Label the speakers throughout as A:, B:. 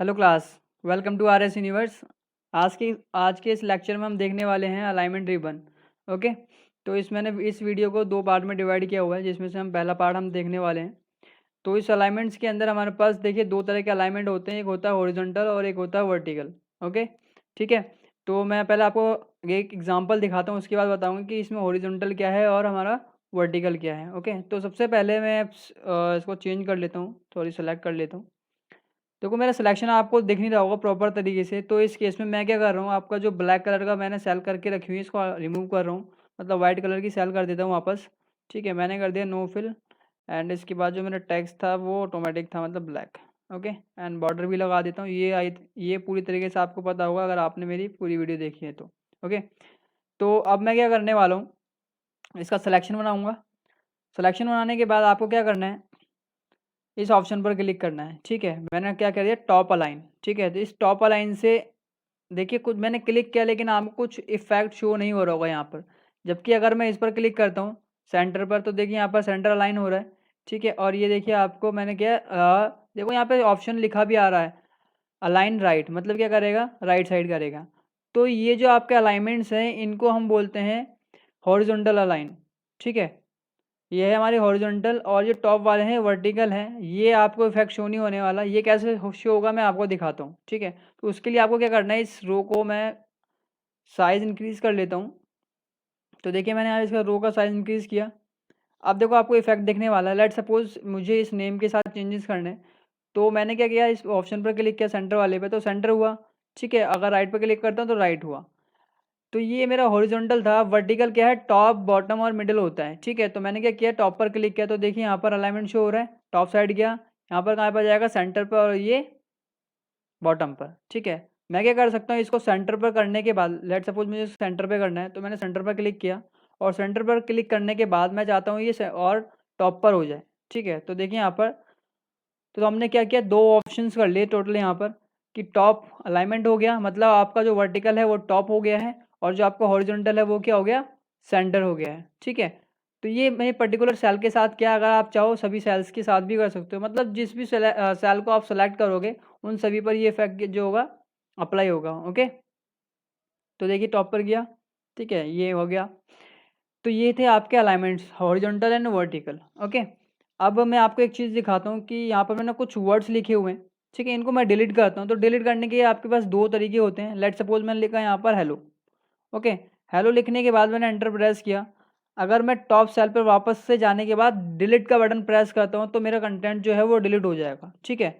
A: Hello class, welcome to R S universe. आज के इस लेक्चर में हम देखने वाले हैं अलाइनमेंट रिबन। ओके, तो मैंने इस वीडियो को दो पार्ट में डिवाइड किया हुआ है, जिसमें से हम पहला पार्ट हम देखने वाले हैं। तो इस अलाइनमेंट्स के अंदर हमारे पास देखिए दो तरह के अलाइनमेंट होते हैं, एक होता है हॉरिजॉन्टल और एक होता है वर्टिकल। ओके, ठीक है। तो मैं पहले आपको एक एग्जांपल दिखाता हूँ, उसके बाद बताऊँगा कि इसमें हॉरिजॉन्टल क्या है और हमारा वर्टिकल क्या है। ओके, तो सबसे पहले मैं इसको चेंज कर लेता हूँ, सॉरी सेलेक्ट कर लेता हूँ। देखो मेरा सिलेक्शन आपको दिख नहीं रहा होगा प्रॉपर तरीके से, तो इस केस में मैं क्या कर रहा हूँ, आपका जो ब्लैक कलर का मैंने सेल करके रखी हुई है इसको रिमूव कर रहा हूँ, मतलब वाइट कलर की सेल कर देता हूँ वापस। ठीक है, मैंने कर दिया नो फिल। एंड इसके बाद जो मेरा टेक्स्ट था वो ऑटोमेटिक था, मतलब ब्लैक। ओके, एंड बॉर्डर भी लगा देता हूँ। ये पूरी तरीके से आपको पता होगा अगर आपने मेरी पूरी वीडियो देखी है तो। ओके, तो अब मैं क्या करने वाला हूँ, इसका सिलेक्शन बनाऊँगा। सिलेक्शन बनाने के बाद आपको क्या करना है, इस ऑप्शन पर क्लिक करना है। ठीक है, मैंने क्या कर दिया, टॉप अलाइन। ठीक है, तो इस टॉप अलाइन से देखिए कुछ मैंने क्लिक किया, लेकिन आपको कुछ इफेक्ट शो नहीं हो रहा होगा यहाँ पर। जबकि अगर मैं इस पर क्लिक करता हूँ सेंटर पर, तो देखिए यहाँ पर सेंटर अलाइन हो रहा है। ठीक है, और ये देखिए आपको मैंने क्या देखो यहाँ पे ऑप्शन लिखा भी आ रहा है अलाइन राइट, मतलब क्या करेगा, राइट साइड करेगा। तो ये जो आपके अलाइनमेंट्स हैं इनको हम बोलते हैं हॉरिजॉन्टल अलाइन। ठीक है, ये है हमारे हॉरिजॉन्टल, और जो टॉप वाले हैं वर्टिकल हैं। ये आपको इफेक्ट शो नहीं होने वाला, ये कैसे शो होगा मैं आपको दिखाता हूँ। ठीक है, तो उसके लिए आपको क्या करना है, इस रो को मैं साइज़ इंक्रीज़ कर लेता हूँ। तो देखिए मैंने यहाँ इसका रो का साइज़ इंक्रीज़ किया। अब देखो आपको इफेक्ट दिखने वाला है। लेट सपोज मुझे इस नेम के साथ चेंजेस करने हैं, तो मैंने क्या किया, इस ऑप्शन पर क्लिक किया सेंटर वाले पे, तो सेंटर हुआ। ठीक है, अगर राइट पर क्लिक करता हूँ तो राइट हुआ। तो ये मेरा हॉरिजॉन्टल था। वर्टिकल क्या है, टॉप बॉटम और मिडिल होता है। ठीक है, तो मैंने क्या किया, टॉप पर क्लिक किया, तो देखिए यहाँ पर अलाइनमेंट शो हो रहा है। टॉप साइड गया, यहाँ पर कहाँ पर जाएगा, सेंटर पर, और ये बॉटम पर। ठीक है, मैं क्या कर सकता हूँ, इसको सेंटर पर करने के बाद, लेट सपोज मुझे सेंटर पर करना है, तो मैंने सेंटर पर क्लिक किया, और सेंटर पर क्लिक करने के बाद मैं चाहता हूँ ये और टॉप पर हो जाए। ठीक है, तो देखिए यहाँ पर, तो हमने क्या किया, दो ऑप्शंस कर लिए टोटल यहाँ पर, कि टॉप अलाइनमेंट हो गया, मतलब आपका जो वर्टिकल है वो टॉप हो गया है, और जो आपका हॉरिजॉन्टल है वो क्या हो गया, सेंटर हो गया है। ठीक है, तो ये मेरे पर्टिकुलर सेल के साथ क्या, अगर आप चाहो सभी सेल्स के साथ भी कर सकते हो, मतलब जिस भी सेल को आप सेलेक्ट करोगे उन सभी पर ये इफेक्ट जो होगा अप्लाई होगा। ओके, तो देखिए टॉप पर गया। ठीक है, ये हो गया। तो ये थे आपके alignments horizontal and vertical. Okay, अब मैं आपको एक चीज़ दिखाता हूँ कि यहाँ पर मैंने कुछ वर्ड्स लिखे हुए हैं। ठीक है, इनको मैं डिलीट करता हूँ। तो डिलीट करने के आपके पास दो तरीके होते हैं। लेट सपोज मैंने लिखा यहाँ पर हेलो। ओके, हेलो लिखने के बाद मैंने एंटर प्रेस किया। अगर मैं टॉप सेल पर वापस से जाने के बाद डिलीट का बटन प्रेस करता हूँ तो मेरा कंटेंट जो है वो डिलीट हो जाएगा। ठीक है,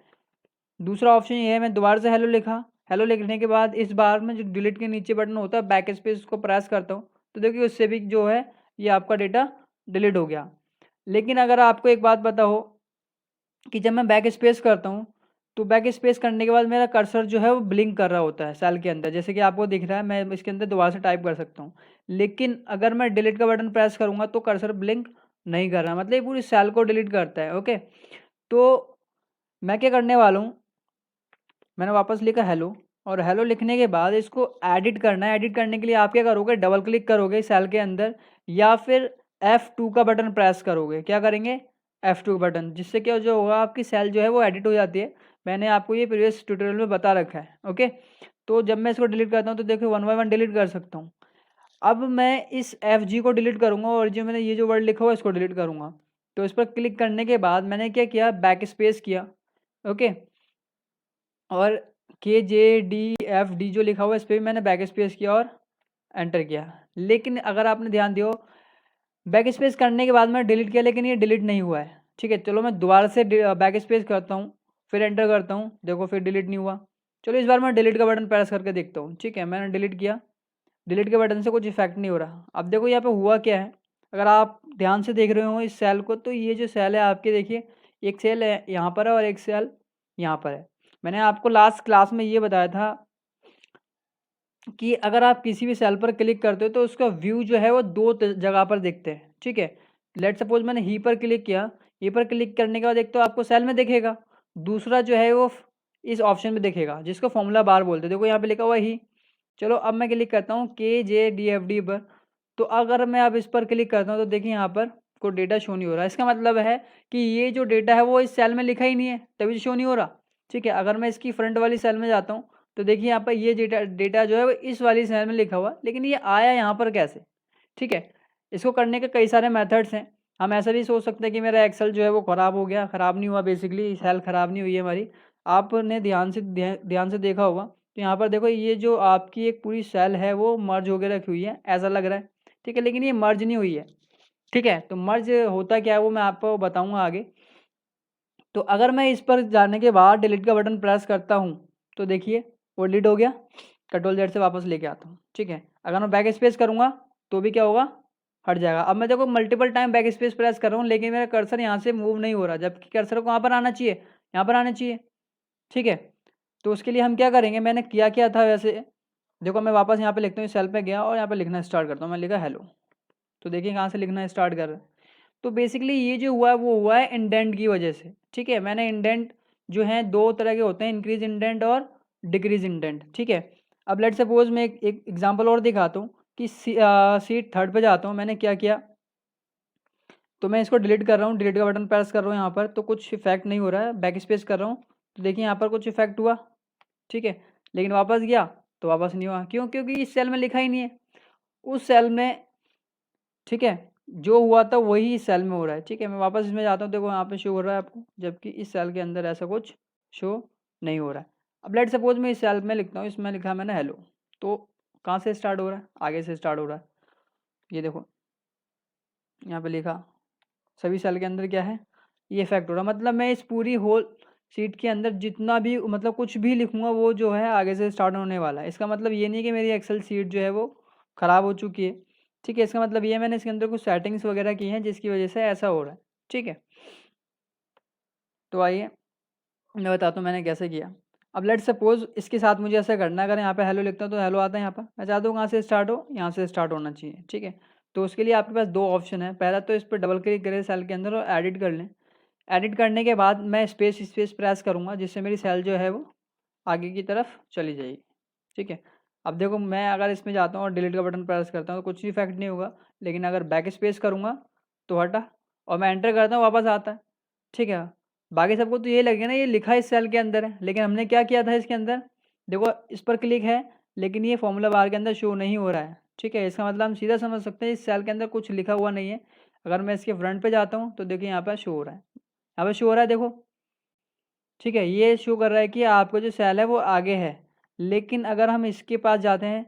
A: दूसरा ऑप्शन ये है, मैं दोबारा से हेलो लिखा, हेलो लिखने के बाद इस बार में जो डिलीट के नीचे बटन होता है बैक स्पेस को प्रेस करता हूँ, तो देखिए उससे भी जो है ये आपका डेटा डिलीट हो गया। लेकिन अगर आपको एक बात पता हो कि जब मैं बैक स्पेस करता हूँ तो बैक स्पेस करने के बाद मेरा कर्सर जो है वो ब्लिंक कर रहा होता है सेल के अंदर, जैसे कि आपको दिख रहा है। मैं इसके अंदर दोबारा से टाइप कर सकता हूँ, लेकिन अगर मैं डिलीट का बटन प्रेस करूँगा तो कर्सर ब्लिंक नहीं कर रहा, मतलब ये पूरी सेल को डिलीट करता है। ओके, तो मैं क्या करने वाला हूँ, मैंने वापस लिखा हेलो, और हेलो लिखने के बाद इसको एडिट करना है। एडिट करने के लिए आप क्या करोगे, डबल क्लिक करोगे सेल के अंदर, या फिर F2 का बटन प्रेस करोगे। क्या करेंगे, F2 बटन, जिससे क्या जो होगा आपकी सेल जो है वो एडिट हो जाती है। मैंने आपको ये प्रीवियस ट्यूटोरियल में बता रखा है। ओके, तो जब मैं इसको डिलीट करता हूँ तो देखो वन बाय वन डिलीट कर सकता हूँ। अब मैं इस FG को डिलीट करूँगा, और जो मैंने ये जो वर्ड लिखा हुआ है इसको डिलीट करूँगा। तो इस पर क्लिक करने के बाद मैंने क्या किया, बैक स्पेस किया। ओके, और KJDFD जो लिखा हुआ है इस पर भी मैंने बैक स्पेस किया और एंटर किया। लेकिन अगर आपने ध्यान दिया हो, बैक स्पेस करने के बाद मैं डिलीट किया लेकिन ये डिलीट नहीं हुआ है। ठीक है, चलो मैं दोबारा से बैक स्पेस करता हूँ, फिर एंटर करता हूँ, देखो फिर डिलीट नहीं हुआ। चलो इस बार मैं डिलीट का बटन प्रेस करके देखता हूँ। ठीक है, मैंने डिलीट किया, डिलीट के बटन से कुछ इफेक्ट नहीं हो रहा। अब देखो यहाँ पे हुआ क्या है, अगर आप ध्यान से देख रहे हो इस सेल को, तो ये जो सेल है आपके, देखिए एक सेल है यहाँ पर है और एक सेल यहाँ पर है। मैंने आपको लास्ट क्लास में ये बताया था कि अगर आप किसी भी सेल पर क्लिक करते हो तो उसका व्यू जो है वो दो जगह पर दिखते हैं। ठीक है, लेट सपोज मैंने ही पर क्लिक किया, ही पर क्लिक करने के बाद एक तो आपको सेल में दिखेगा, दूसरा जो है वो इस ऑप्शन में दिखेगा जिसको फॉर्मूला बार बोलते हैं। देखो यहाँ पे लिखा हुआ है ही। चलो अब मैं क्लिक करता हूँ KJDFD पर, तो अगर मैं अब इस पर क्लिक करता हूँ तो देखिए यहाँ पर कोई डेटा शो नहीं हो रहा। इसका मतलब है कि ये जो डेटा है वो इस सेल में लिखा ही नहीं है, तभी शो नहीं हो रहा। ठीक है। अगर मैं इसकी फ्रंट वाली सेल में जाता हूँ तो देखिए यहाँ पर ये डेटा जो है वो इस वाली सेल में लिखा हुआ, लेकिन ये आया यहाँ पर कैसे? ठीक है, इसको करने के कई सारे मेथड्स हैं। हम ऐसा भी सोच सकते हैं कि मेरा एक्सेल जो है वो ख़राब हो गया, ख़राब नहीं हुआ, बेसिकली सेल ख़राब नहीं हुई है हमारी। आपने ध्यान से देखा होगा तो यहाँ पर देखो ये जो आपकी एक पूरी सेल है वो मर्ज होकर रखी हुई है, ऐसा लग रहा है। ठीक है, लेकिन ये मर्ज नहीं हुई है। ठीक है, तो मर्ज होता क्या है वो मैं आपको बताऊँगा आगे। तो अगर मैं इस पर जाने के बाद डिलीट का बटन प्रेस करता हूँ तो देखिए वो डिलीट हो गया। कंट्रोल Z से वापस लेके आता हूँ। ठीक है, अगर मैं बैक स्पेस करूँगा तो भी क्या होगा, हट जाएगा। अब मैं देखो multiple time back space press कर रहा हूँ लेकिन मेरा कर्सर यहाँ से मूव नहीं हो रहा, जबकि कर्सर को कहाँ पर आना चाहिए, यहाँ पर आना चाहिए। ठीक है, तो उसके लिए हम क्या करेंगे, मैंने किया क्या था वैसे, देखो मैं वापस यहाँ पे लिखता हूँ, सेल पे गया और यहाँ पे लिखना स्टार्ट करता हूँ। मैं लिखा हेलो, तो देखिए कहाँ से लिखना स्टार्ट कर रहा है। तो बेसिकली ये जो हुआ है वो हुआ है इंडेंट की वजह से। ठीक है, मैंने इंडेंट जो है दो तरह के होते हैं, इंक्रीज इंडेंट और डिक्रीज इंडेंट। ठीक है, अब लेट सपोज मैं एक एग्जांपल और दिखाता हूँ कि सीट थर्ड पे जाता हूँ। मैंने क्या किया, तो मैं इसको डिलीट कर रहा हूँ, डिलीट का बटन प्रेस कर रहा हूँ यहाँ पर, तो कुछ इफेक्ट नहीं हो रहा है। बैक स्पेस कर रहा हूँ तो देखिए यहाँ पर कुछ इफेक्ट हुआ। ठीक है, लेकिन वापस गया तो वापस नहीं हुआ। क्यों? क्योंकि इस सेल में लिखा ही नहीं है उस सेल में। ठीक है, जो हुआ था वही इस सेल में हो रहा है। ठीक है, मैं वापस इसमें जाता हूँ, देखो यहाँ पे शो हो रहा है आपको, जबकि इस सेल के अंदर ऐसा कुछ शो नहीं हो रहा है। अब लेट सपोज मैं इस सेल में लिखता हूँ, इसमें लिखा मैंने हेलो, तो कहाँ से स्टार्ट हो रहा है, आगे से स्टार्ट हो रहा है। ये देखो यहाँ पे लिखा, सभी सेल के अंदर क्या है, ये इफेक्ट हो रहा है। मतलब मैं इस पूरी होल सीट के अंदर जितना भी मतलब कुछ भी लिखूंगा वो जो है आगे से स्टार्ट होने वाला है। इसका मतलब ये नहीं कि मेरी एक्सेल सीट जो है वो ख़राब हो चुकी है। ठीक है, इसका मतलब ये मैंने इसके अंदर कुछ सेटिंग्स वगैरह की हैं जिसकी वजह से ऐसा हो रहा है। ठीक है, तो आइए मैं बताता हूँ मैंने कैसे किया। अब लेट सपोज इसके साथ मुझे ऐसा करना है, अगर यहाँ पे हेलो लिखता हूँ तो हेलो आता है यहाँ पर। मैं चाहता हूँ कहाँ से स्टार्ट हो, यहाँ से स्टार्ट होना चाहिए। ठीक है, तो उसके लिए आपके पास दो ऑप्शन है। पहला तो इस पर डबल क्लिक करें सेल के अंदर और एडिट कर लें। एडिट करने के बाद मैं स्पेस प्रेस करूँगा जिससे मेरी सेल जो है वो आगे की तरफ चली जाएगी। ठीक है, अब देखो मैं अगर इसमें जाता हूँ और डिलीट का बटन प्रेस करता हूँ तो कुछ इफेक्ट नहीं होगा, लेकिन अगर बैक स्पेस करूँगा तो हटा, और मैं एंटर करता हूँ वापस आता है। ठीक है, बाकी सबको तो ये लगेगा ना ये लिखा इस सेल के अंदर है, लेकिन हमने क्या किया था इसके अंदर, देखो इस पर क्लिक है लेकिन ये फॉर्मूला बार के अंदर शो नहीं हो रहा है। ठीक है, इसका मतलब हम सीधा समझ सकते हैं इस सेल के अंदर कुछ लिखा हुआ नहीं है। अगर मैं इसके फ्रंट पे जाता हूँ तो देखिए यहाँ पर शो हो रहा है, यहाँ पर शो हो रहा है देखो। ठीक है, ये शो कर रहा है कि आपका जो सेल है वो आगे है, लेकिन अगर हम इसके पास जाते हैं,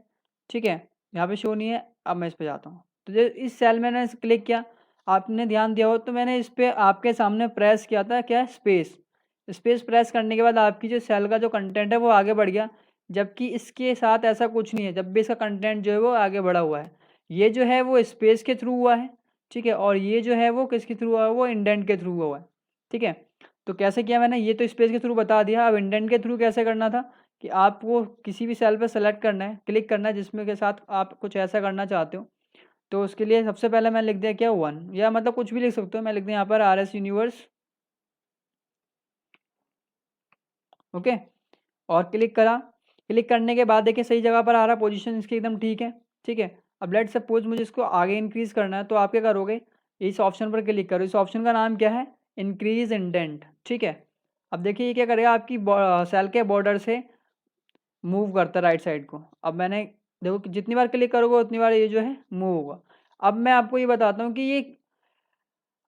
A: ठीक है, यहाँ पे शो नहीं है। अब मैं इस पे जाता हूँ तो जो इस सेल में मैंने क्लिक किया, आपने ध्यान दिया हो तो मैंने इस पे आपके सामने प्रेस किया था क्या, स्पेस। स्पेस प्रेस करने के बाद आपकी जो सेल का जो कंटेंट है वो आगे बढ़ गया, जबकि इसके साथ ऐसा कुछ नहीं है। जब भी इसका कंटेंट जो है वो आगे बढ़ा हुआ है, ये जो है वो स्पेस के थ्रू हुआ है। ठीक है, और ये जो है वो किसके थ्रू हुआ है, वो इंडेंट के थ्रू हुआ है। ठीक है, तो कैसे किया मैंने, ये तो स्पेस के थ्रू बता दिया। अब इंडेंट के थ्रू कैसे करना था कि आपको किसी भी सेल पर सेलेक्ट करना है, क्लिक करना है जिसमें के साथ आप कुछ ऐसा करना चाहते हो। तो उसके लिए सबसे पहले मैंने लिख दिया क्या, 1, या मतलब कुछ भी लिख सकते हो। मैं लिख दिया यहाँ पर RS यूनिवर्स। ओके, और क्लिक करा। क्लिक करने के बाद देखिए सही जगह पर आ रहा, पोजीशन इसकी एकदम ठीक है। ठीक है, अब लेट सपोज मुझे इसको आगे इंक्रीज करना है तो आप क्या करोगे, इस ऑप्शन पर क्लिक करो। इस ऑप्शन का नाम क्या है, इंक्रीज इंडेंट। ठीक है, अब देखिए ये क्या करेगा, आपकी सेल के बॉर्डर से मूव करता है राइट साइड को। अब मैंने देखो कि जितनी बार क्लिक करोगे उतनी बार ये जो है मूव होगा। अब मैं आपको ये बताता हूँ कि ये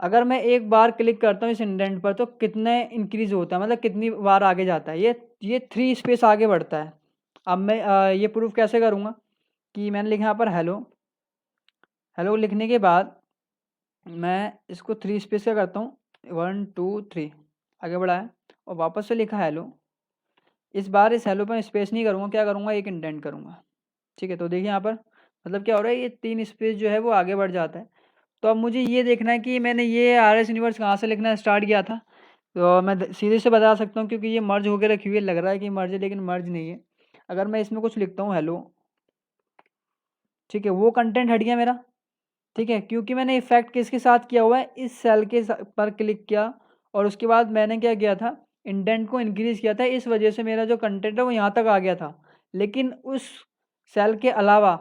A: अगर मैं एक बार क्लिक करता हूँ इस इंडेंट पर तो कितने इंक्रीज होता है, मतलब कितनी बार आगे जाता है। ये 3 स्पेस आगे बढ़ता है। अब मैं ये प्रूफ कैसे करूँगा कि मैंने लिखा यहाँ पर हेलो। हेलो लिखने के बाद मैं इसको 3 स्पेस क्या करता हूँ, 1 2 3 आगे बढ़ाया और वापस से लिखा हेलो। इस बार इस हेलो पर स्पेस नहीं करूँगा, क्या करूँगा, एक इंडेंट करूँगा। ठीक है, तो देखिए यहाँ पर मतलब क्या हो रहा है, ये 3 स्पेस जो है वो आगे बढ़ जाता है। तो अब मुझे ये देखना है कि मैंने ये RS यूनिवर्स कहाँ से लिखना स्टार्ट किया था। तो मैं सीधे से बता सकता हूँ क्योंकि ये मर्ज होकर रखी हुई है, लग रहा है कि मर्ज है लेकिन मर्ज नहीं है। अगर मैं इसमें कुछ लिखता हूँ हेलो, ठीक है, वो कंटेंट हट गया मेरा। ठीक है, क्योंकि मैंने इफेक्ट किसके साथ किया हुआ है, इस सेल के पर क्लिक किया और उसके बाद मैंने क्या किया था, इंडेंट को इंक्रीज किया था। इस वजह से मेरा जो कंटेंट है वो यहाँ तक आ गया था, लेकिन उस सेल के अलावा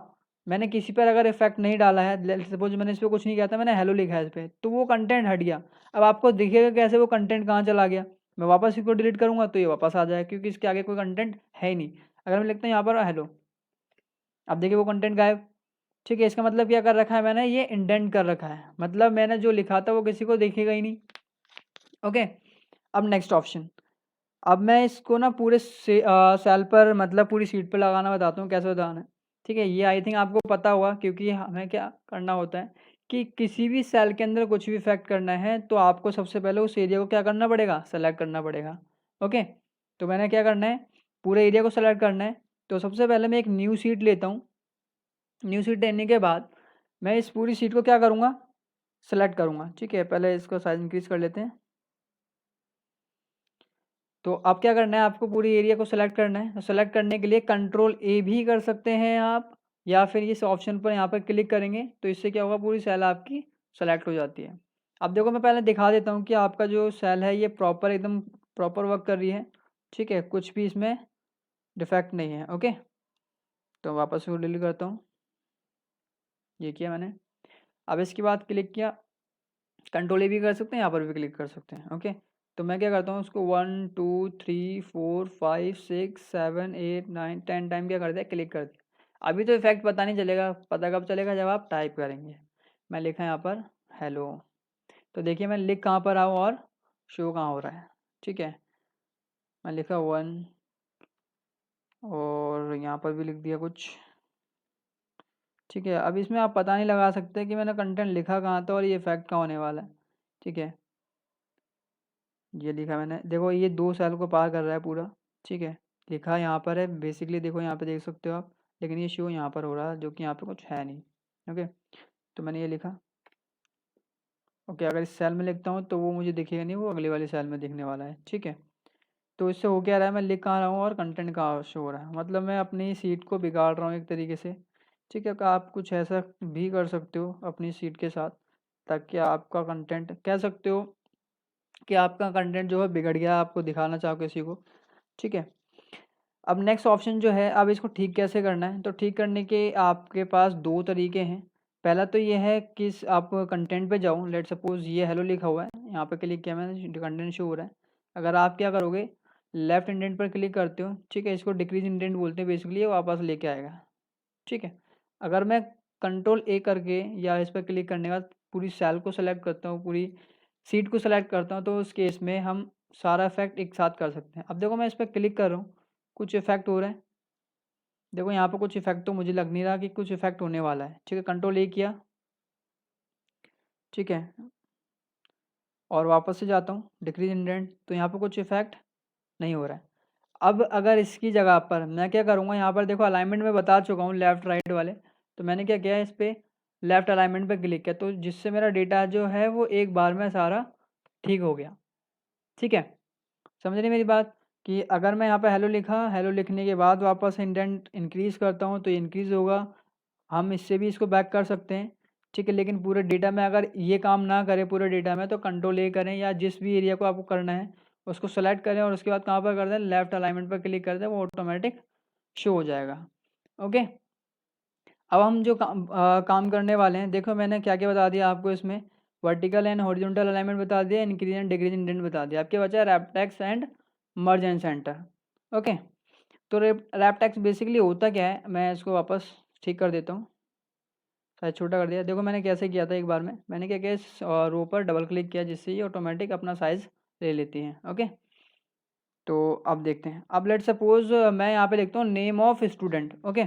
A: मैंने किसी पर अगर इफेक्ट नहीं डाला है, सपोज मैंने इस पर कुछ नहीं किया था, मैंने हेलो लिखा है इस पर, तो वो कंटेंट हट गया। अब आपको दिखेगा कैसे वो कंटेंट कहाँ चला गया, मैं वापस इसको डिलीट करूँगा तो ये वापस आ जाएगा, क्योंकि इसके आगे कोई कंटेंट है ही नहीं। अगर मैं लिखता हूँ यहाँ पर हेलो, अब देखिए वो कंटेंट गायब। ठीक है, इसका मतलब क्या कर रखा है मैंने, ये इंडेंट कर रखा है, मतलब मैंने जो लिखा था वो किसी को दिखेगा ही नहीं। ओके, अब नेक्स्ट ऑप्शन, अब मैं इसको ना पूरे सेल पर मतलब पूरी शीट पर लगाना बताता हूँ, कैसे बताना है। ठीक है, ये आई थिंक आपको पता होगा, क्योंकि हमें क्या करना होता है कि किसी भी सेल के अंदर कुछ भी इफेक्ट करना है तो आपको सबसे पहले उस एरिया को क्या करना पड़ेगा, सेलेक्ट करना पड़ेगा। ओके, तो मैंने क्या करना है, पूरे एरिया को सेलेक्ट करना है। तो सबसे पहले मैं एक न्यू शीट लेता हूँ। न्यू शीट लेने के बाद मैं इस पूरी शीट को क्या करूँगा, सेलेक्ट करूँगा। ठीक है, पहले इसको साइज इंक्रीज कर लेते हैं। तो अब क्या करना है, आपको पूरी एरिया को सेलेक्ट करना है। तो सेलेक्ट करने के लिए कंट्रोल ए भी कर सकते हैं आप, या फिर इस ऑप्शन पर यहाँ पर क्लिक करेंगे तो इससे क्या होगा, पूरी सेल आपकी सेलेक्ट हो जाती है। अब देखो मैं पहले दिखा देता हूँ कि आपका जो सेल है ये प्रॉपर एकदम प्रॉपर वर्क कर रही है। ठीक है, कुछ भी इसमें डिफेक्ट नहीं है। ओके, तो वापस इसको डिलीट करता हूँ, ये किया मैंने। अब इसके बाद क्लिक किया, कंट्रोल ए भी कर सकते हैं, यहाँ पर भी क्लिक कर सकते हैं। ओके, तो मैं क्या करता हूँ, उसको 1 2 3 4 5 6 7 8 9 10 टाइम क्या कर दिया, क्लिक कर दिया। अभी तो इफेक्ट पता नहीं चलेगा, पता कब चलेगा, जब आप टाइप करेंगे। मैं लिखा यहाँ पर हेलो, तो देखिए मैं लिख कहाँ पर रहा हूँ और शो कहाँ हो रहा है। ठीक है, मैं लिखा 1 और यहाँ पर भी लिख दिया कुछ। ठीक है, अब इसमें आप पता नहीं लगा सकते कि मैंने कंटेंट लिखा कहाँ था और ये इफेक्ट कहाँ होने वाला है। ठीक है, ये लिखा मैंने, देखो ये 2 सेल को पार कर रहा है पूरा। ठीक है, लिखा यहाँ पर है बेसिकली, देखो यहाँ पे देख सकते हो आप, लेकिन ये शो यहाँ पर हो रहा है जो कि यहाँ पे कुछ है नहीं। ओके, तो मैंने ये लिखा। ओके, अगर इस सेल में लिखता हूँ तो वो मुझे दिखेगा नहीं, वो अगले वाले सेल में दिखने वाला है। ठीक है, तो इससे हो क्या रहा है, मैं लिख कहाँ रहा हूँ और कंटेंट कहाँ शो हो रहा है, मतलब मैं अपनी सीट को बिगाड़ रहा हूँ एक तरीके से। ठीक है, तो आप कुछ ऐसा भी कर सकते हो अपनी सीट के साथ, ताकि आपका कंटेंट कह सकते हो कि आपका कंटेंट जो है बिगड़ गया, आपको दिखाना चाहो किसी को। ठीक है, अब नेक्स्ट ऑप्शन जो है, अब इसको ठीक कैसे करना है, तो ठीक करने के आपके पास 2 तरीके हैं। पहला तो ये है कि आप कंटेंट पे जाओ, लेट सपोज ये हेलो लिखा हुआ है, यहाँ पे क्लिक किया मैंने, कंटेंट शो हो रहा है। अगर आप क्या करोगे, लेफ्ट इंडेंट पर क्लिक करते हो। ठीक है, इसको डिक्रीज इंडेंट बोलते हैं बेसिकली, ये वापस लेके आएगा। ठीक है, अगर मैं कंट्रोल ए करके या इस पर क्लिक करने के बाद पूरी सेल को सेलेक्ट करता हूँ, पूरी सीट को सेलेक्ट करता हूँ, तो उस केस में हम सारा इफेक्ट एक साथ कर सकते हैं। अब देखो मैं इस पर क्लिक कर रहा हूँ, कुछ इफेक्ट हो रहा है। देखो यहाँ पे कुछ इफेक्ट तो मुझे लग नहीं रहा कि कुछ इफेक्ट होने वाला है। ठीक है, कंट्रोल ए किया। ठीक है, और वापस से जाता हूँ डिक्रीज इंडेंट, तो यहाँ पे कुछ इफेक्ट नहीं हो रहा है। अब अगर इसकी जगह पर मैं क्या करूँगा, यहाँ पर देखो अलाइनमेंट में बता चुका हूँ लेफ़्ट राइट वाले, तो मैंने क्या किया, इस पर लेफ़्ट अलाइनमेंट पे क्लिक किया, तो जिससे मेरा डेटा जो है वो एक बार में सारा ठीक हो गया। ठीक है, समझ रही मेरी बात, कि अगर मैं यहाँ पे हेलो लिखा, हेलो लिखने के बाद वापस इंडेंट इंक्रीज़ करता हूँ तो ये इंक्रीज़ होगा। हम इससे भी इसको बैक कर सकते हैं। ठीक है, लेकिन पूरे डेटा में अगर ये काम ना करे पूरे डेटा में, तो कंट्रोल ए करें, या जिस भी एरिया को आपको करना है उसको सेलेक्ट करें और उसके बाद कहाँ पर कर दें, लेफ्ट अलाइनमेंट पर क्लिक कर दें, वो ऑटोमेटिक शो हो जाएगा। ओके, अब हम जो काम करने वाले हैं, देखो मैंने क्या क्या बता दिया आपको इसमें, वर्टिकल एंड हॉरिजॉन्टल अलाइनमेंट बता दिया, इंक्रीज एंड डिक्रीज इंडेंट बता दिया। आपके बचा है wrap text and merge and centre. Okay, तो रैप टेक्स्ट बेसिकली होता क्या है, मैं इसको वापस ठीक कर देता हूँ, साइज छोटा कर दिया। देखो मैंने कैसे किया था, एक बार में मैंने क्या किया, इस रो पर डबल क्लिक किया, जिससे ये ऑटोमेटिक अपना साइज़ ले लेती हैं। ओके, तो अब देखते हैं, अब लेट सपोज मैं यहाँ पे लिखता हूँ नेम ऑफ स्टूडेंट। ओके,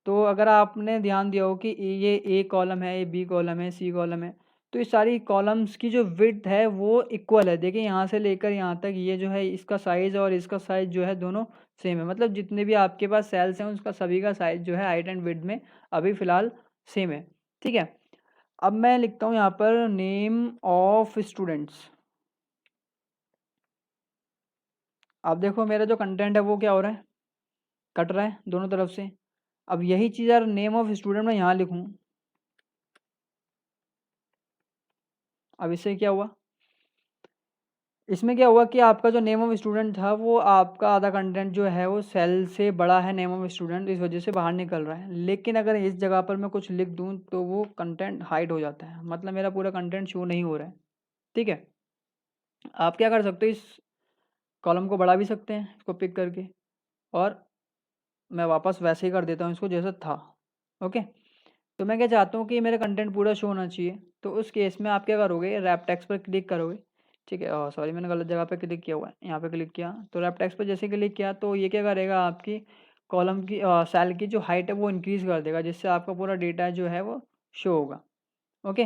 A: तो अगर आपने ध्यान दिया हो कि ये ए कॉलम है, ये बी कॉलम है, सी कॉलम है, तो ये सारी कॉलम्स की जो विड्थ है वो इक्वल है। देखिए यहाँ से लेकर यहाँ तक ये जो है, इसका साइज़ और इसका साइज़ जो है दोनों सेम है, मतलब जितने भी आपके पास सेल्स हैं उसका सभी का साइज़ जो है हाइट एंड विड्थ में अभी फ़िलहाल सेम है। ठीक है, अब मैं लिखता हूँ यहाँ पर नेम ऑफ स्टूडेंट्स। अब देखो मेरा जो कंटेंट है वो क्या हो रहा है, कट रहा है दोनों तरफ से। अब यही चीज़ यार नेम ऑफ स्टूडेंट मैं यहाँ लिखूँ, अब इससे क्या हुआ, इसमें क्या हुआ कि आपका जो नेम ऑफ स्टूडेंट था वो आपका आधा कंटेंट जो है वो सेल से बड़ा है नेम ऑफ स्टूडेंट, इस वजह से बाहर निकल रहा है। लेकिन अगर इस जगह पर मैं कुछ लिख दूं तो वो कंटेंट हाइड हो जाता है, मतलब मेरा पूरा कंटेंट शो नहीं हो रहा है। ठीक है, आप क्या कर सकते हो, इस कॉलम को बढ़ा भी सकते हैं इसको पिक करके, और मैं वापस वैसे ही कर देता हूँ इसको जैसा था। ओके, तो मैं क्या चाहता हूँ कि मेरा कंटेंट पूरा शो होना चाहिए। तो उस केस में आप क्या करोगे, रैप टेक्स्ट पर क्लिक करोगे। ठीक है, सॉरी मैंने गलत जगह पे क्लिक किया हुआ है, यहाँ पे क्लिक किया। तो रैप टेक्स्ट पर जैसे क्लिक किया तो ये क्या करेगा, आपकी कॉलम की सेल की जो हाइट है वो इंक्रीज़ कर देगा, जिससे आपका पूरा डेटा जो है वो शो होगा। ओके,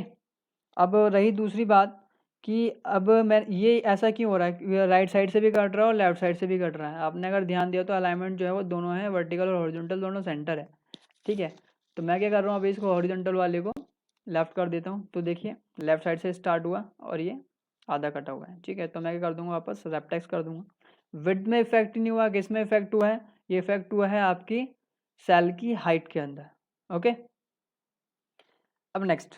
A: अब रही दूसरी बात कि अब मैं ये ऐसा क्यों हो रहा है, राइट साइड से भी कट रहा है और लेफ्ट साइड से भी कट रहा है। आपने अगर ध्यान दिया तो अलाइनमेंट जो है वो दोनों है, वर्टिकल और हॉरिजॉन्टल दोनों सेंटर है। ठीक है, तो मैं क्या कर रहा हूँ, अभी इसको हॉरिजॉन्टल वाले को लेफ्ट कर देता हूँ। तो देखिए लेफ्ट साइड से स्टार्ट हुआ और ये आधा कटा हुआ है। ठीक है, तो मैं क्या कर दूंगा, वापस रेप्टेक्स कर दूंगा। विड्थ में इफेक्ट नहीं हुआ, किस में इफेक्ट हुआ है, ये इफेक्ट हुआ है आपकी सेल की हाइट के अंदर। ओके, अब नेक्स्ट,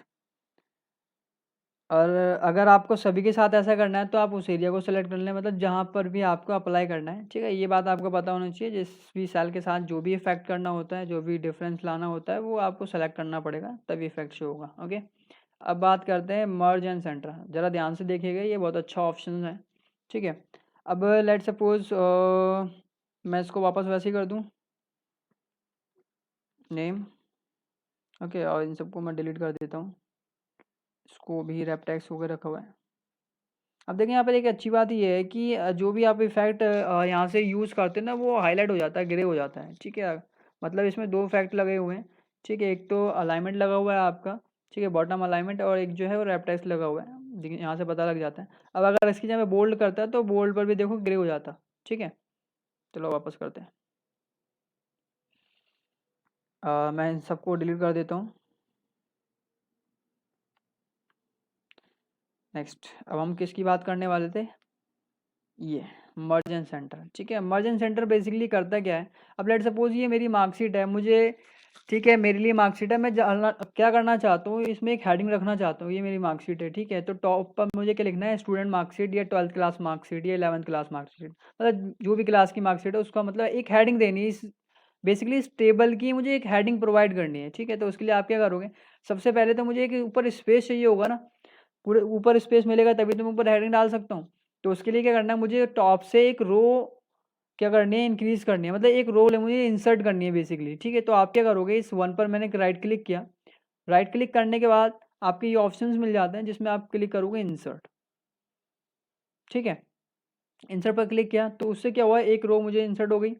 A: और अगर आपको सभी के साथ ऐसा करना है तो आप उस एरिया को सेलेक्ट कर लें, मतलब जहाँ पर भी आपको अप्लाई करना है। ठीक है, ये बात आपको पता होना चाहिए, जिस भी सेल के साथ जो भी इफेक्ट करना होता है, जो भी डिफरेंस लाना होता है, वो आपको सेलेक्ट करना पड़ेगा, तभी इफेक्ट शो होगा। ओके, अब बात करते हैं मर्ज एंड सेंटर। ज़रा ध्यान से देखिएगा, ये बहुत अच्छा ऑप्शन है। ठीक है, अब लेट सपोज मैं इसको वापस वैसे ही कर दूँ, नेम। ओके, और इन सबको मैं डिलीट कर देता हूँ, इसको भी रेपटेक्स होकर रखा हुआ है। अब देखिए यहाँ पर एक अच्छी बात ये है कि जो भी आप इफेक्ट यहाँ से यूज़ करते हैं ना, वो हाईलाइट हो जाता है, ग्रे हो जाता है। ठीक है, मतलब इसमें दो इफेक्ट लगे हुए हैं। ठीक है, एक तो अलाइनमेंट लगा हुआ है आपका, ठीक है, बॉटम अलाइनमेंट, और एक जो है वो रेपटेक्स लगा हुआ है। देखिए यहाँ से पता लग जाता है। अब अगर इसकी जगह बोल्ड करता है तो बोल्ड पर भी देखो ग्रे हो जाता। ठीक है, चलो वापस करते हैं। मैं इन सबको डिलीट कर देता हूँ। नेक्स्ट, अब हम किसकी बात करने वाले थे, ये मर्जन सेंटर। ठीक है, मर्जन सेंटर बेसिकली करता क्या है, अब लेट सपोज ये मेरी मार्कशीट है, मुझे, ठीक है, मेरे लिए मार्कशीट है, मैं क्या करना चाहता हूँ, इसमें एक हेडिंग रखना चाहता हूँ, ये मेरी मार्कशीट है। ठीक है, तो टॉप पर मुझे क्या लिखना है, स्टूडेंट मार्कशीट या 12th क्लास मार्कशीट या 11th क्लास मार्कशीट, मतलब जो भी क्लास की मार्कशीट है उसका मतलब एक हेडिंग देनी है। इस बेसिकली इस टेबल की मुझे एक हेडिंग प्रोवाइड करनी है। ठीक है, तो उसके लिए आप क्या करोगे, सबसे पहले तो मुझे एक ऊपर स्पेस चाहिए होगा ना, पूरे ऊपर स्पेस मिलेगा तभी तो मैं ऊपर हेडिंग डाल सकता हूँ। तो उसके लिए क्या करना है, मुझे टॉप से एक रो क्या करनी है, इंक्रीज करनी है, मतलब एक रो मुझे इंसर्ट करनी है बेसिकली। ठीक है, तो आप क्या करोगे, इस वन पर मैंने राइट क्लिक किया, राइट क्लिक करने के बाद आपके ये ऑप्शंस मिल जाते हैं जिसमें आप क्लिक करोगे इंसर्ट। ठीक है, इंसर्ट पर क्लिक किया तो उससे क्या हुआ, एक रो मुझे इंसर्ट हो गई।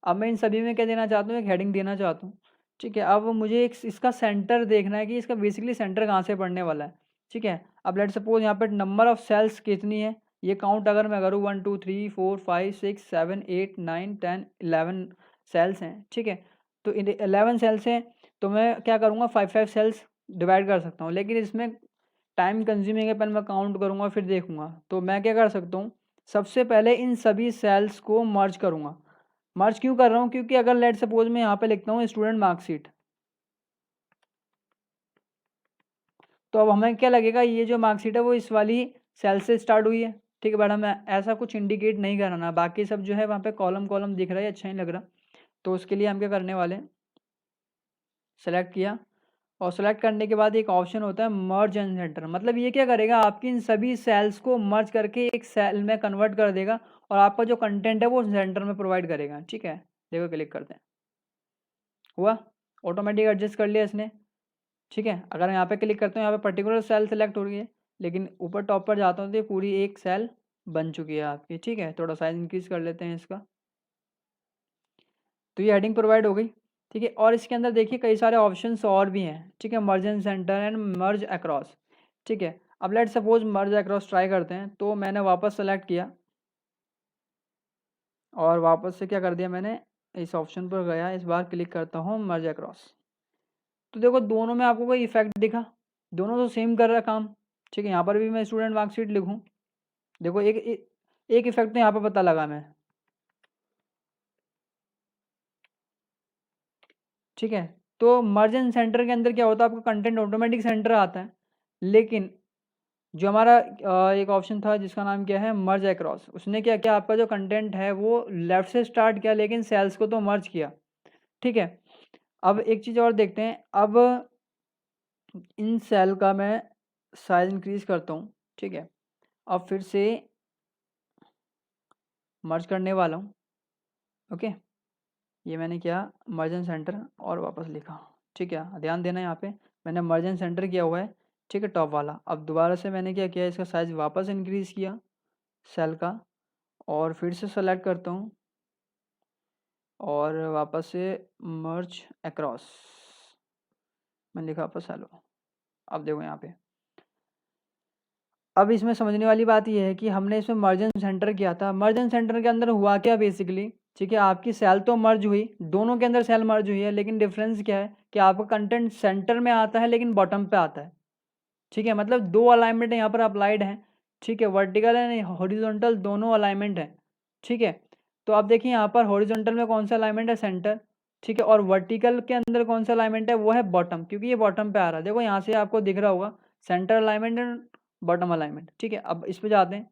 A: अब मैं इन सभी में क्या देना चाहता हूँ, एक हेडिंग देना चाहता हूँ। ठीक है, अब मुझे एक इसका सेंटर देखना है कि इसका बेसिकली सेंटर कहाँ से पड़ने वाला है। ठीक है, अब लेट सपोज यहाँ पर नंबर ऑफ सेल्स कितनी है, ये काउंट अगर मैं करूँ 1 2 3 4 5 6 7 8 9 10 11 सेल्स हैं। ठीक है, तो 11 सेल्स हैं, तो मैं क्या करूँगा, 5 सेल्स डिवाइड कर सकता हूँ, लेकिन इसमें टाइम कंज्यूमिंग है, पहले मैं काउंट करूँगा फिर देखूंगा। तो मैं क्या कर सकता हूँ, सबसे पहले इन सभी सेल्स को मर्ज करूँगा। मर्ज क्यों कर रहा हूँ, क्योंकि अगर लेट सपोज मैं यहाँ पे लिखता हूँ स्टूडेंट मार्कशीट, तो अब हमें क्या लगेगा, ये जो मार्कशीट है वो इस वाली सेल से स्टार्ट हुई है। ठीक है, बट हमें ऐसा कुछ इंडिकेट नहीं कराना, बाकी सब जो है वहाँ पे कॉलम कॉलम दिख रहा है, अच्छा नहीं लग रहा। तो उसके लिए हम क्या करने वाले हैं, सेलेक्ट किया, और सेलेक्ट करने के बाद एक ऑप्शन होता है मर्ज एंड सेंटर, मतलब ये क्या करेगा, आपकी इन सभी सेल्स को मर्ज करके एक सेल में कन्वर्ट कर देगा, और आपका जो कंटेंट है वो सेंटर में प्रोवाइड करेगा। ठीक है, देखो क्लिक करते हैं, हुआ, ऑटोमेटिक एडजस्ट कर लिया इसने। ठीक है, अगर यहाँ पे क्लिक करते हैं, यहाँ पे पर्टिकुलर सेल सेलेक्ट हो रही है, लेकिन ऊपर टॉप पर जाता हूँ तो ये पूरी एक सेल बन चुकी है आपकी। ठीक है, थोड़ा साइज इंक्रीज कर लेते हैं इसका, तो ये हेडिंग प्रोवाइड हो गई। ठीक है, और इसके अंदर देखिए कई सारे ऑप्शंस और भी हैं। ठीक है, मर्ज and centre and merge across. ठीक है, अब लेट सपोज मर्ज अक्रॉस ट्राई करते हैं, तो मैंने वापस सेलेक्ट किया और वापस से क्या कर दिया, मैंने इस ऑप्शन पर गया, इस बार क्लिक करता हूँ मर्ज अक्रॉस। तो देखो दोनों में आपको कोई इफेक्ट दिखा, दोनों तो सेम कर रहा है काम। ठीक है, यहाँ पर भी मैं स्टूडेंट मार्कशीट लिखूँ, देखो एक इफेक्ट तो यहाँ पर पता लगा मैं। ठीक है, तो मर्ज एंड सेंटर के अंदर क्या होता है, आपका कंटेंट ऑटोमेटिक सेंटर आता है, लेकिन जो हमारा एक ऑप्शन था जिसका नाम क्या है, मर्ज अक्रॉस, उसने क्या किया, आपका जो कंटेंट है वो लेफ्ट से स्टार्ट किया, लेकिन सेल्स को तो मर्ज किया। ठीक है, अब एक चीज़ और देखते हैं, अब इन सेल का मैं साइज इंक्रीज करता हूँ। ठीक है, अब फिर से मर्ज करने वाला हूँ। ओके, ये मैंने किया मर्जन सेंटर और वापस लिखा। ठीक है, ध्यान देना यहाँ पे मैंने मर्जन सेंटर किया हुआ है। ठीक है, टॉप वाला। अब दोबारा से मैंने क्या किया, इसका साइज़ वापस इंक्रीज़ किया सेल का, और फिर से सेलेक्ट करता हूँ और वापस से मर्ज अक्रॉस मैंने लिखा वापस सेलो। अब देखो यहाँ पे, अब इसमें समझने वाली बात यह है कि हमने इसमें मर्जन सेंटर किया था। मर्जन सेंटर के अंदर हुआ क्या बेसिकली, ठीक है, आपकी सेल तो मर्ज हुई, दोनों के अंदर सेल मर्ज हुई है, लेकिन डिफरेंस क्या है कि आपका कंटेंट सेंटर में आता है लेकिन बॉटम पे आता है। ठीक है, मतलब दो अलाइनमेंट यहाँ पर अप्लाइड हैं। ठीक है, वर्टिकल एंड हॉरिजॉन्टल दोनों अलाइनमेंट है। ठीक है, तो आप देखिए यहाँ पर हॉरिजॉन्टल में कौन सा अलाइनमेंट है, सेंटर। ठीक है, और वर्टिकल के अंदर कौन सा अलाइनमेंट है, वो है बॉटम, क्योंकि ये बॉटम पे आ रहा है। देखो यहाँ से आपको दिख रहा होगा centre alignment and bottom alignment. ठीक है, अब इस पे जाते हैं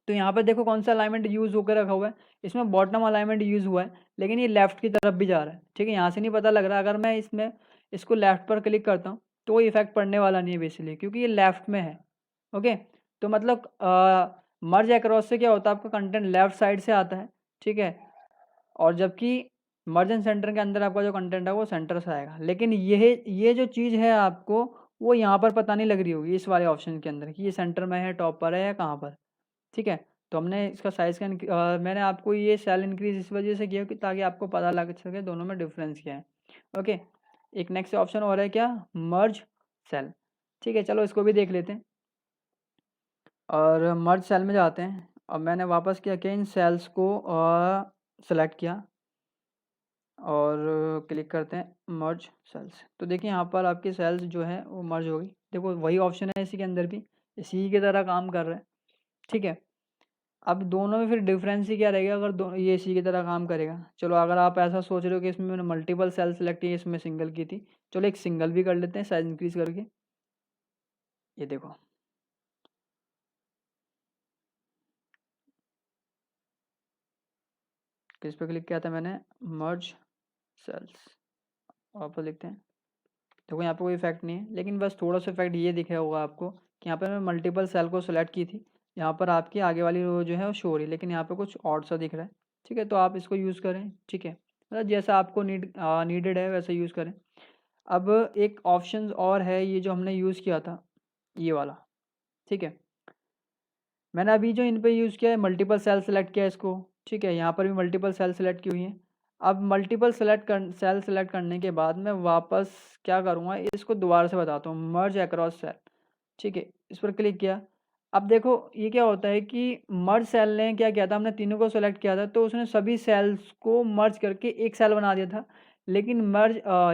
A: तो यहाँ पर देखो कौन सा अलाइनमेंट यूज़ होकर रखा हुआ है, इसमें बॉटम अलाइनमेंट यूज़ हुआ है, लेकिन ये लेफ्ट की तरफ भी जा रहा है। ठीक है, यहाँ से नहीं पता लग रहा। अगर मैं इसमें इसको लेफ्ट पर क्लिक करता हूँ तो कोई इफेक्ट पड़ने वाला नहीं है बेसिकली, क्योंकि ये लेफ्ट में है। ओके, तो मतलब मर्ज अक्रॉस से क्या होता है, आपका कंटेंट लेफ्ट साइड से आता है। ठीक है, और जबकि मर्ज एंड सेंटर के अंदर आपका जो कंटेंट है वो सेंटर से आएगा। लेकिन ये जो चीज़ है आपको वो यहाँ पर पता नहीं लग रही होगी इस वाले ऑप्शन के अंदर कि ये सेंटर में है, टॉप पर है या कहाँ पर। ठीक है, तो हमने इसका साइज़ का मैंने आपको ये सेल इंक्रीज इस वजह से किया कि ताकि आपको पता लग सके दोनों में डिफरेंस क्या है। ओके, एक नेक्स्ट ऑप्शन और है क्या, मर्ज सेल। ठीक है, चलो इसको भी देख लेते हैं और मर्ज सेल में जाते हैं। अब मैंने वापस क्या किया, इन सेल्स को सेलेक्ट किया और क्लिक करते हैं मर्ज सेल्स। तो देखिए यहाँ पर आपकी सेल्स जो है वो मर्ज हो गई। देखो वही ऑप्शन है इसी के अंदर भी, इसी की तरह काम कर रहा है। ठीक है, अब दोनों में फिर डिफरेंस ही क्या रहेगा, अगर दोनों ये इसी की तरह काम करेगा। चलो अगर आप ऐसा सोच रहे हो कि इसमें मैंने मल्टीपल सेल सेलेक्ट की, इसमें सिंगल की थी, चलो एक सिंगल भी कर लेते हैं साइज इंक्रीज करके। ये देखो, किस पे क्लिक किया था मैंने, मर्ज सेल्स, वापस लिखते हैं। देखो यहाँ पे कोई इफेक्ट नहीं है, लेकिन बस थोड़ा सा इफेक्ट ये दिखा होगा आपको कि यहाँ पर मैं मल्टीपल सेल को सेलेक्ट की थी, यहाँ पर आपकी आगे वाली रो जो है वो शो हो रही है, लेकिन यहाँ पे कुछ ऑड सा दिख रहा है। ठीक है, तो आप इसको यूज़ करें। ठीक है, मतलब जैसा आपको नीडेड है वैसे यूज़ करें। अब एक ऑप्शन और है, ये जो हमने यूज़ किया था ये वाला। ठीक है, मैंने अभी जो इन पे यूज़ किया है मल्टीपल सेल सेलेक्ट किया है इसको। ठीक है, यहाँ पर भी मल्टीपल सेल सेलेक्ट की हुई है। अब मल्टीपल सेल सेलेक्ट करने के बाद मैं वापस क्या करूँगा, इसको दोबारा से बताता हूँ, मर्ज अक्रॉस सेल। ठीक है, इस पर क्लिक किया। अब देखो ये क्या होता है कि मर्ज सेल ने क्या किया था, हमने तीनों को सेलेक्ट किया था तो उसने सभी सेल्स को मर्ज करके एक सेल बना दिया था। लेकिन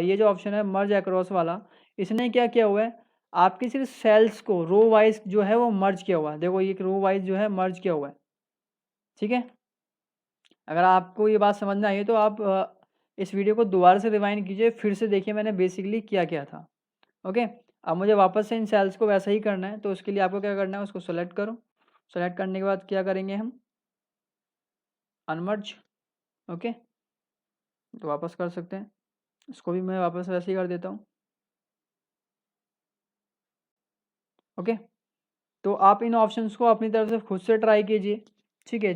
A: ये जो ऑप्शन है मर्ज अक्रॉस वाला, इसने क्या किया हुआ है, आपकी सिर्फ सेल्स को रो वाइज जो है वो मर्ज किया हुआ है। देखो ये रो वाइज जो है मर्ज किया हुआ है। ठीक है, अगर आपको ये बात समझ में आई है तो आप इस वीडियो को दोबारा से रिवाइंड कीजिए, फिर से देखिए मैंने बेसिकली क्या किया था। ओके, अब मुझे वापस से इन सेल्स को वैसा ही करना है, तो उसके लिए आपको क्या करना है, उसको सेलेक्ट करो। सेलेक्ट करने के बाद क्या करेंगे हम, अनमर्ज। ओके, तो वापस कर सकते हैं, इसको भी मैं वापस वैसे ही कर देता हूँ। ओके, तो आप इन ऑप्शंस को अपनी तरफ से खुद से ट्राई कीजिए। ठीक है,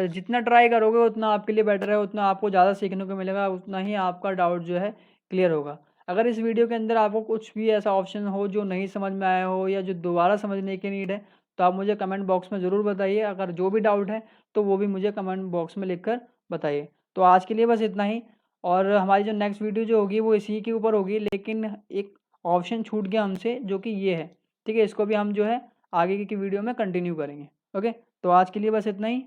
A: जितना ट्राई करोगे उतना आपके लिए बेटर है, उतना आपको ज़्यादा सीखने को मिलेगा, उतना ही आपका डाउट जो है क्लियर होगा। अगर इस वीडियो के अंदर आपको कुछ भी ऐसा ऑप्शन हो जो नहीं समझ में आया हो या जो दोबारा समझने की नीड है, तो आप मुझे कमेंट बॉक्स में ज़रूर बताइए। अगर जो भी डाउट है तो वो भी मुझे कमेंट बॉक्स में लिख कर बताइए। तो आज के लिए बस इतना ही, और हमारी जो नेक्स्ट वीडियो जो होगी वो इसी के ऊपर होगी, लेकिन एक ऑप्शन छूट गया हमसे जो कि ये है। ठीक है, इसको भी हम जो है आगे की वीडियो में कंटिन्यू करेंगे। ओके, तो आज के लिए बस इतना ही।